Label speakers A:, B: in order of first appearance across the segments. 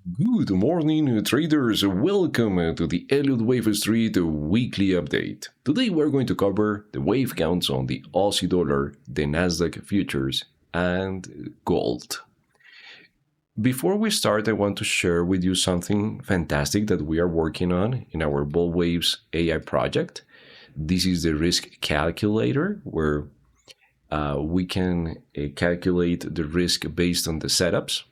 A: Good morning, traders. Welcome to the Elliott Wave Street weekly update. Today we're going to cover the wave counts on the Aussie dollar, the NASDAQ futures, and gold. Before we start, I want to share with you something fantastic that we are working on in our Bull Waves AI project. This is the risk calculator where we can calculate the risk based on the setups.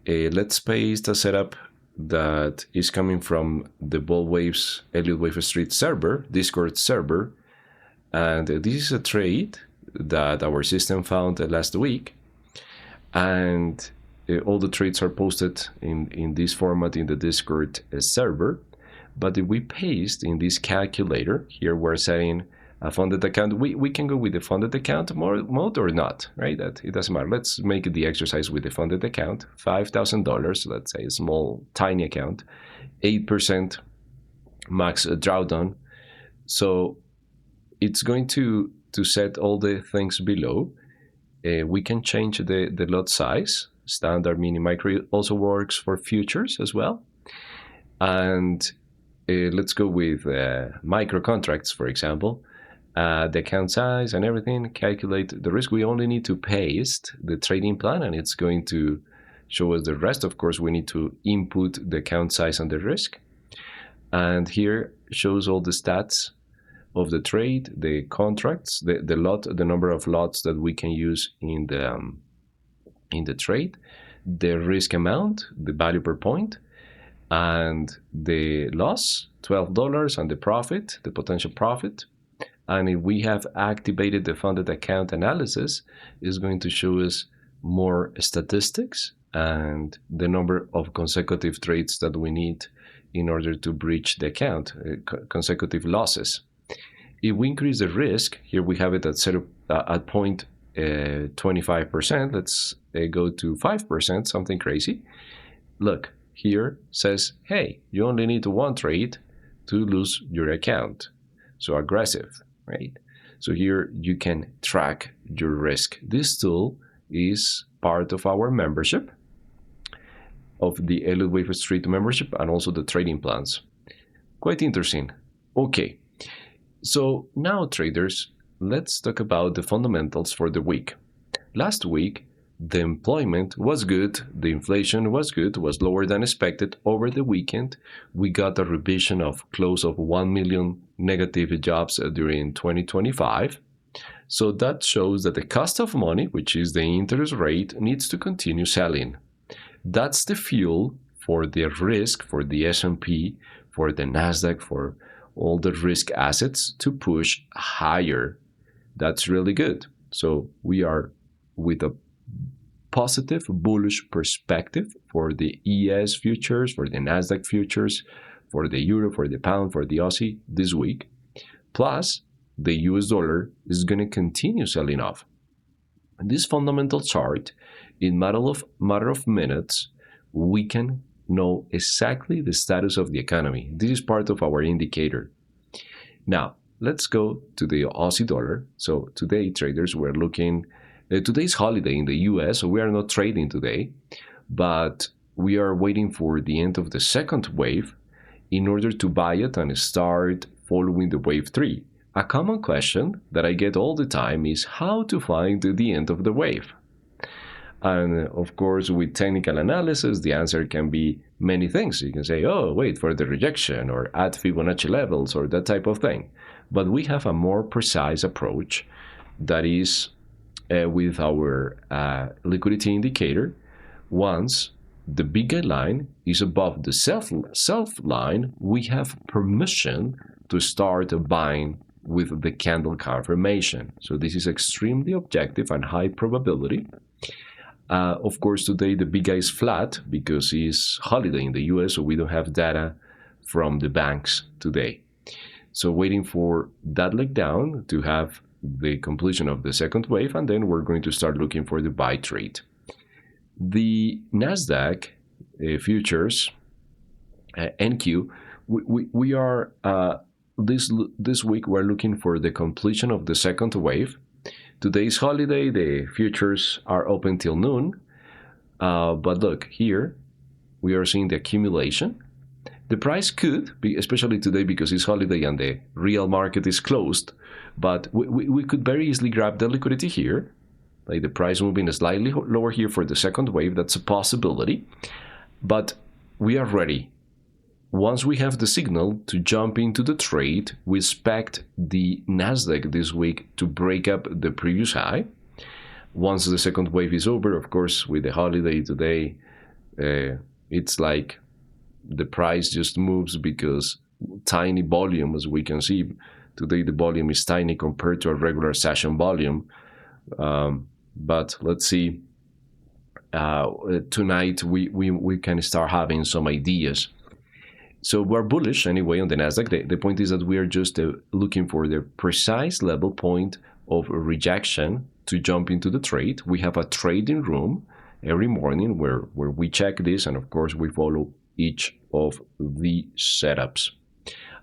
A: Let's paste a setup that is coming from the Bull Waves Elliott Wave Street server, Discord server. And this is a trade that our system found last week. And all the trades are posted in this format in the Discord server. But if we paste in this calculator, here we're setting a funded account. We can go with the funded account mode or not, right? That it doesn't matter. Let's make the exercise with the funded account. $5,000, let's say a small, tiny account, 8% max drawdown. So it's going to set all the things below. We can change the lot size. Standard, mini, micro also works for futures as well. And let's go with micro contracts, for example. The account size and everything, calculate the risk. We only need to paste the trading plan and it's going to show us the rest. Of course, we need to input the account size and the risk. And here shows all the stats of the trade, the contracts, the lot, the number of lots that we can use in the trade, the risk amount, the value per point, and the loss, $12, and the profit, the potential profit. And if we have activated the funded account analysis, it's going to show us more statistics and the number of consecutive trades that we need in order to breach the account, consecutive losses. If we increase the risk, here we have it at 0.25%. Let's go to 5%, something crazy. Look, here says, hey, you only need one trade to lose your account. So aggressive. Right? So here you can track your risk. This tool is part of our membership, of the Elliott Wave Street membership, and also the trading plans. Quite interesting. Okay, so now traders, let's talk about the fundamentals for the week. Last week, the employment was good, the inflation was good, was lower than expected. Over the weekend, we got a revision of close of 1 million negative jobs during 2025. So that shows that the cost of money, which is the interest rate, needs to continue selling. That's the fuel for the risk, for the S&P, for the NASDAQ, for all the risk assets to push higher. That's really good. So we are with a positive, bullish perspective for the ES futures, for the NASDAQ futures, for the euro, for the pound, for the Aussie this week. Plus, the US dollar is going to continue selling off. And this fundamental chart, in matter of minutes, we can know exactly the status of the economy. This is part of our indicator. Now, let's go to the Aussie dollar. So today, traders, we're looking. Today's holiday in the US, so we are not trading today, but we are waiting for the end of the second wave in order to buy it and start following the wave 3. A common question that I get all the time is how to find the end of the wave. And of course, with technical analysis, the answer can be many things. You can say, oh, wait for the rejection or add Fibonacci levels or that type of thing. But we have a more precise approach that is with our liquidity indicator. Once the big line is above the self line, we have permission to start buying with the candle confirmation. So this is extremely objective and high probability. Of course, today the big guy is flat because it's holiday in the US, so we don't have data from the banks today. So waiting for that leg down to have the completion of the second wave, and then we're going to start looking for the buy trade. The NASDAQ futures, NQ, we are this week we're looking for the completion of the second wave. Today's holiday, the futures are open till noon. But look here, we are seeing the accumulation. The price could be, especially today because it's holiday and the real market is closed, but we could very easily grab the liquidity here, like the price moving slightly lower here for the second wave. That's a possibility, but we are ready. Once we have the signal to jump into the trade, we expect the NASDAQ this week to break up the previous high. Once the second wave is over, of course, with the holiday today, it's like the price just moves because tiny volume, as we can see. Today the volume is tiny compared to a regular session volume. But let's see, tonight we can start having some ideas. So we're bullish anyway on the NASDAQ. The point is that we are just looking for the precise level point of rejection to jump into the trade. We have a trading room every morning where we check this, and of course we follow each of the setups.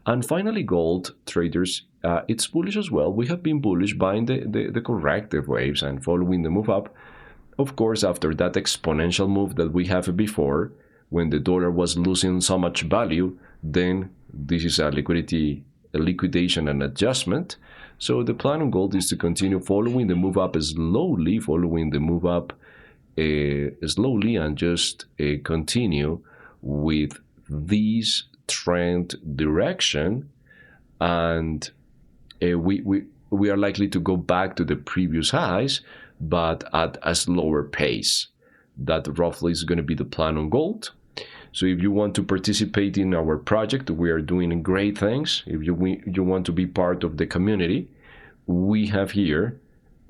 A: And finally, gold traders, it's bullish as well. We have been bullish buying the corrective waves and following the move up. Of course, after that exponential move that we have before, when the dollar was losing so much value, then this is a liquidation and adjustment. So the plan on gold is to continue following the move up slowly, slowly, and just continue with this trend direction, and we are likely to go back to the previous highs, but at a slower pace. That roughly is going to be the plan on gold. So if you want to participate in our project, we are doing great things. If you want to be part of the community, we have here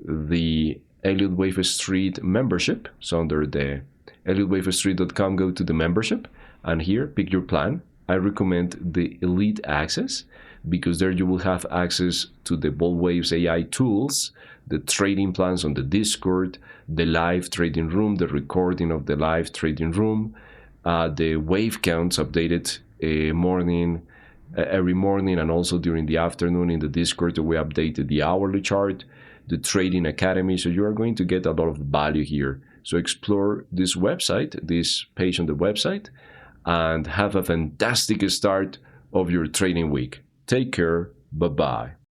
A: the Elliott Wave Street membership. So under the ElliottWaveStreet.com, go to the membership, and here pick your plan. I recommend the Elite Access because there you will have access to the Bold Waves AI tools, the trading plans on the Discord, the live trading room, the recording of the live trading room, the wave counts updated every morning, and also during the afternoon in the Discord we updated the hourly chart, the Trading Academy. So you are going to get a lot of value here. So explore this website, this page on the website, and have a fantastic start of your trading week. Take care. Bye-bye.